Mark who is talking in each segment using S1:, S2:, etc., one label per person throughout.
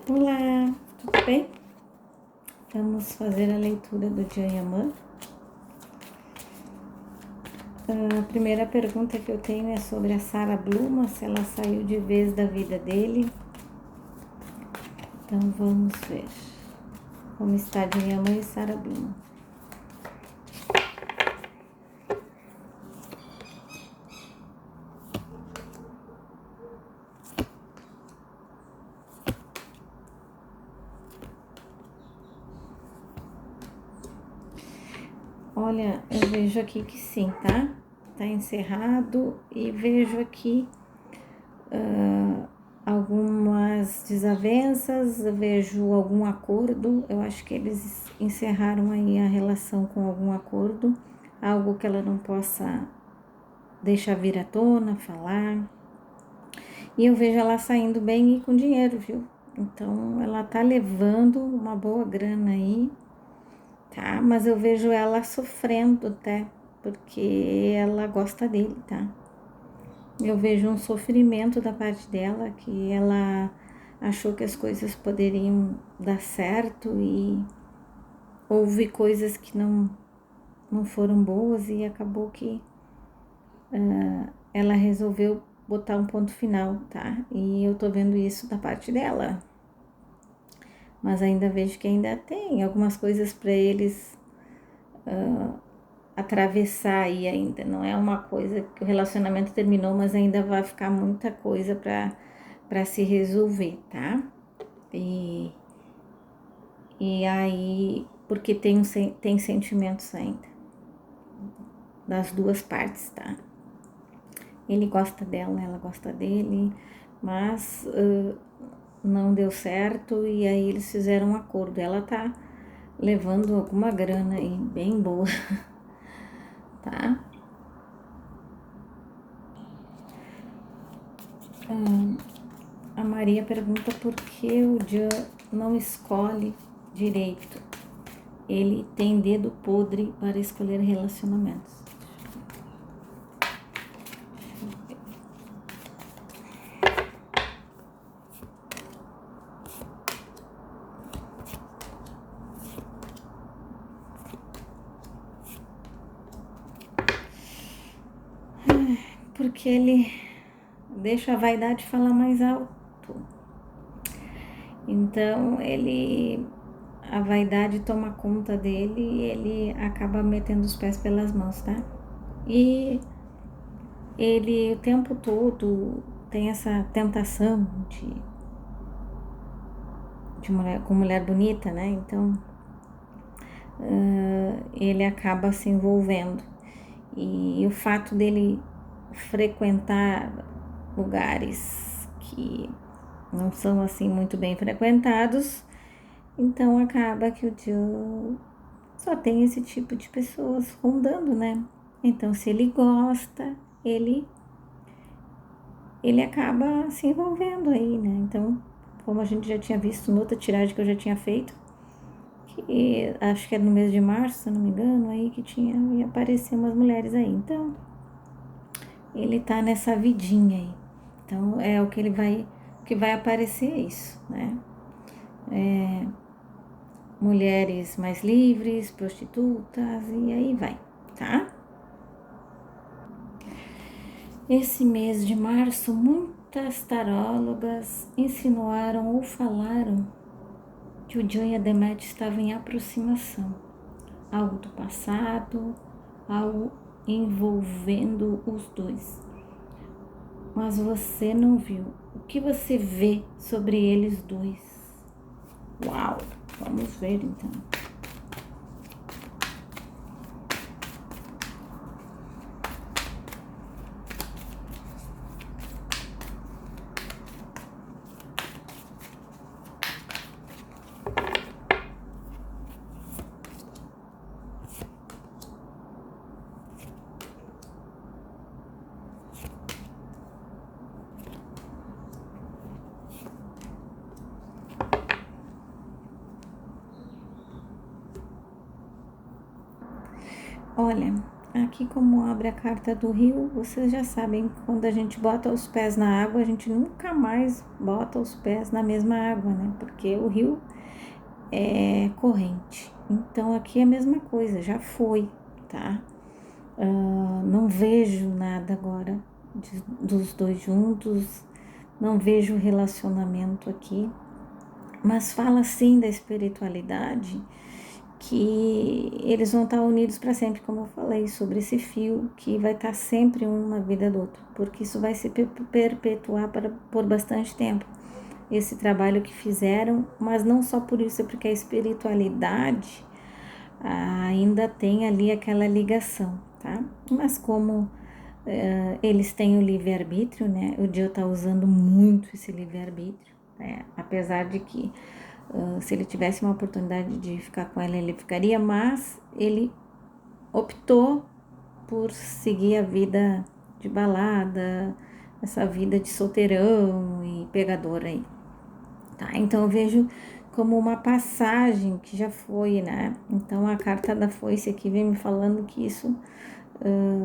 S1: Olá, tudo bem? Vamos fazer a leitura do Dia Yamã. A primeira pergunta que eu tenho é sobre a Sarah Bluma, se ela saiu de vez da vida dele. Então vamos ver como está Dia Yamã e Sarah Bluma. Olha, eu vejo aqui que sim, tá? Tá encerrado e vejo aqui algumas desavenças, eu vejo algum acordo. Eu acho que eles encerraram aí a relação com algum acordo, algo que ela não possa deixar vir à tona, falar. E eu vejo ela saindo bem e com dinheiro, viu? Então ela tá levando uma boa grana aí, tá? Mas eu vejo ela sofrendo até, porque ela gosta dele, tá? Eu vejo um sofrimento da parte dela, que ela achou que as coisas poderiam dar certo e houve coisas que não foram boas e acabou que ela resolveu botar um ponto final, tá? E eu tô vendo isso da parte dela. Mas ainda vejo que ainda tem algumas coisas para eles atravessar aí ainda. Não é uma coisa que o relacionamento terminou, mas ainda vai ficar muita coisa para se resolver, tá? E aí, porque tem sentimentos ainda, das duas partes, tá? Ele gosta dela, ela gosta dele, mas não deu certo e aí eles fizeram um acordo. Ela tá levando alguma grana aí, bem boa, tá? A Maria pergunta por que o Jean não escolhe direito. Ele tem dedo podre para escolher relacionamentos. Porque ele deixa a vaidade falar mais alto. Então a vaidade toma conta dele e ele acaba metendo os pés pelas mãos, tá? E ele o tempo todo tem essa tentação de mulher com mulher bonita, né? Então ele acaba se envolvendo. E o fato dele frequentar lugares que não são assim muito bem frequentados, então acaba que o Joe só tem esse tipo de pessoas rondando, né? Então se ele gosta, ele acaba se envolvendo aí, né? Então, como a gente já tinha visto noutra tiragem que eu já tinha feito, que acho que era no mês de março, se eu não me engano, aí que ia aparecer umas mulheres aí. Então, ele tá nessa vidinha aí. Então, é o que vai aparecer isso, né? Mulheres mais livres, prostitutas e aí vai, tá? Esse mês de março, muitas tarólogas insinuaram ou falaram que o John e a Demet estavam em aproximação, algo do passado, algo envolvendo os dois. Mas você não viu. O que você vê sobre eles dois? Uau! Vamos ver então. Olha, aqui como abre a carta do rio, vocês já sabem, quando a gente bota os pés na água, a gente nunca mais bota os pés na mesma água, né? Porque o rio é corrente. Então aqui é a mesma coisa, já foi, tá? Não vejo nada agora dos dois juntos, não vejo relacionamento aqui, mas fala sim da espiritualidade, que eles vão estar unidos para sempre, como eu falei, sobre esse fio que vai estar sempre um na vida do outro, porque isso vai se perpetuar por bastante tempo, esse trabalho que fizeram, mas não só por isso, é porque a espiritualidade ainda tem ali aquela ligação, tá? Mas como eles têm o livre-arbítrio, né? O Dio tá usando muito esse livre-arbítrio, né? Apesar de que se ele tivesse uma oportunidade de ficar com ela, ele ficaria, mas ele optou por seguir a vida de balada, essa vida de solteirão e pegador aí, tá? Então eu vejo como uma passagem que já foi, né? Então a carta da foice aqui vem me falando que isso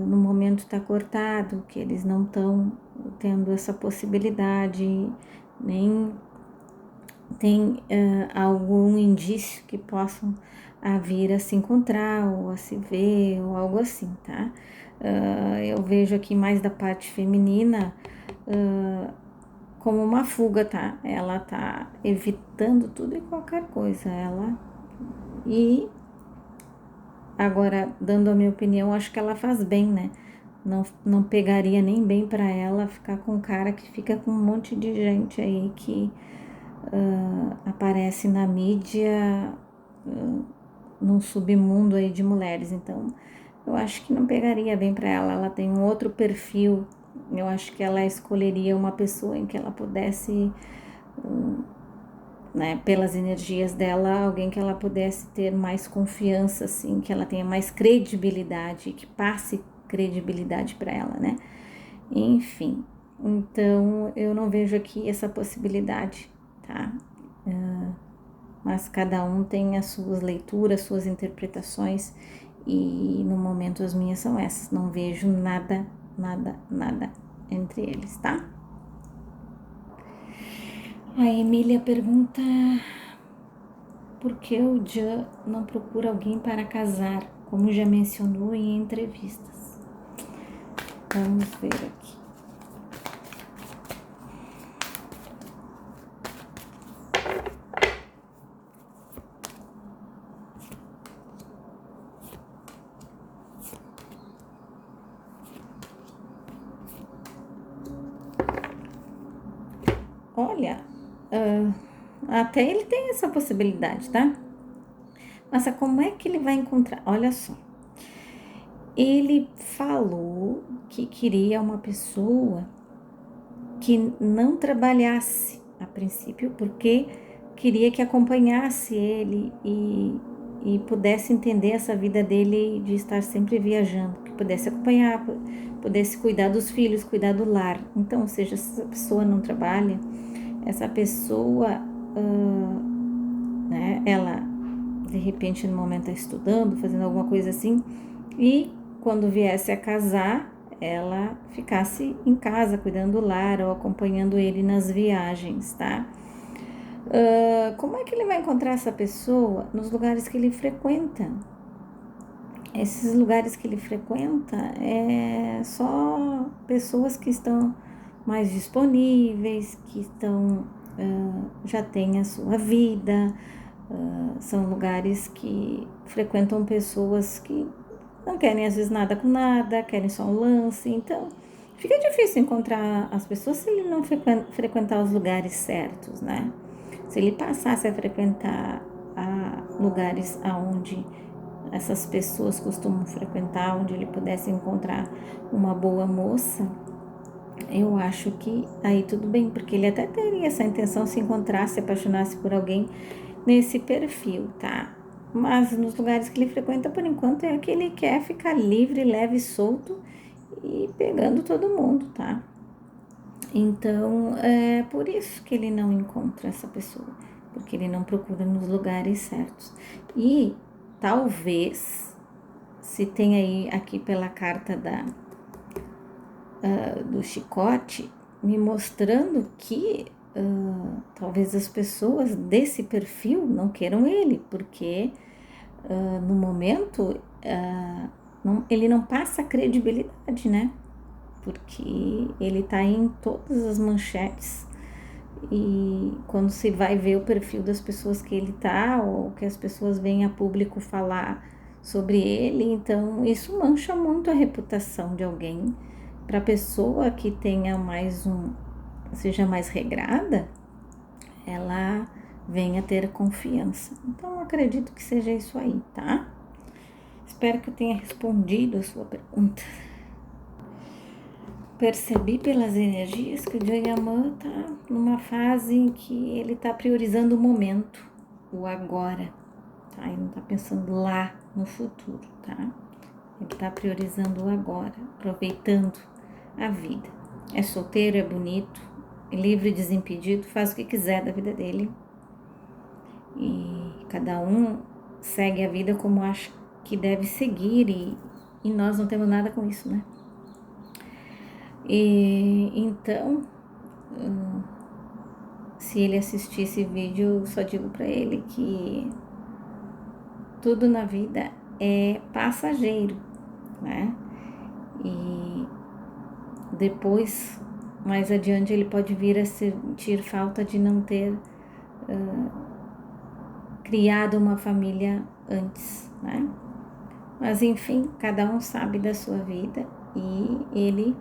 S1: no momento está cortado, que eles não estão tendo essa possibilidade, nem tem algum indício que possam vir a se encontrar ou a se ver ou algo assim, tá? Eu vejo aqui mais da parte feminina como uma fuga, tá? Ela tá evitando tudo e qualquer coisa, e agora, dando a minha opinião, acho que ela faz bem, né? Não pegaria nem bem para ela ficar com um cara que fica com um monte de gente aí que aparece na mídia, num submundo aí de mulheres. Então, eu acho que não pegaria bem para ela. Ela tem um outro perfil. Eu acho que ela escolheria uma pessoa em que ela pudesse, né, pelas energias dela, alguém que ela pudesse ter mais confiança, assim, que ela tenha mais credibilidade, que passe credibilidade para ela, né? Enfim, então eu não vejo aqui essa possibilidade, tá? Mas cada um tem as suas leituras, suas interpretações, e no momento as minhas são essas. Não vejo nada, nada, nada entre eles, tá? A Emília pergunta por que o Jean não procura alguém para casar, como já mencionou em entrevistas. Vamos ver aqui. Olha, até ele tem essa possibilidade, tá? Mas como é que ele vai encontrar? Olha só. Ele falou que queria uma pessoa que não trabalhasse a princípio, porque queria que acompanhasse ele e pudesse entender essa vida dele de estar sempre viajando, que pudesse acompanhar, pudesse cuidar dos filhos, cuidar do lar. Então, ou seja, se essa pessoa não trabalha, essa pessoa, né, ela de repente no momento está estudando, fazendo alguma coisa assim, e quando viesse a casar, ela ficasse em casa, cuidando do lar ou acompanhando ele nas viagens, tá? Como é que ele vai encontrar essa pessoa? Nos lugares que ele frequenta. Esses lugares que ele frequenta é só pessoas que estão mais disponíveis, que estão, já têm a sua vida, são lugares que frequentam pessoas que não querem às vezes nada com nada, querem só um lance, então fica difícil encontrar as pessoas se ele não frequentar os lugares certos, né? Se ele passasse a frequentar lugares aonde essas pessoas costumam frequentar, onde ele pudesse encontrar uma boa moça, eu acho que aí tudo bem, porque ele até teria essa intenção se encontrasse, se apaixonasse por alguém nesse perfil, tá? Mas nos lugares que ele frequenta, por enquanto, é que ele quer ficar livre, leve, solto e pegando todo mundo, tá? Então, é por isso que ele não encontra essa pessoa, porque ele não procura nos lugares certos. E talvez se tem aí aqui pela carta do chicote, me mostrando que talvez as pessoas desse perfil não queiram ele, porque no momento ele não passa credibilidade, né? Porque ele tá em todas as manchetes e quando se vai ver o perfil das pessoas que ele tá ou que as pessoas vêm a público falar sobre ele, então isso mancha muito a reputação de alguém. Para a pessoa que tenha seja mais regrada, ela venha ter confiança. Então, eu acredito que seja isso aí, tá? Espero que eu tenha respondido a sua pergunta. Percebi pelas energias que o Jayamã tá numa fase em que ele tá priorizando o momento, o agora, tá? Ele não tá pensando lá no futuro, tá? Ele tá priorizando o agora, aproveitando a vida. É solteiro, é bonito, é livre, desimpedido, faz o que quiser da vida dele. E cada um segue a vida como acha que deve seguir e nós não temos nada com isso, né? E então, se ele assistir esse vídeo, eu só digo para ele que tudo na vida é passageiro, né? E depois, mais adiante, ele pode vir a sentir falta de não ter criado uma família antes, né? Mas enfim, cada um sabe da sua vida e ele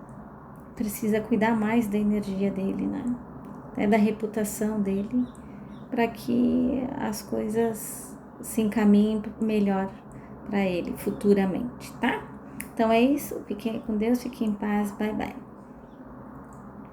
S1: precisa cuidar mais da energia dele, né? Até da reputação dele, para que as coisas se encaminhem melhor para ele futuramente, tá? Então é isso, fiquem com Deus, fiquem em paz, bye bye.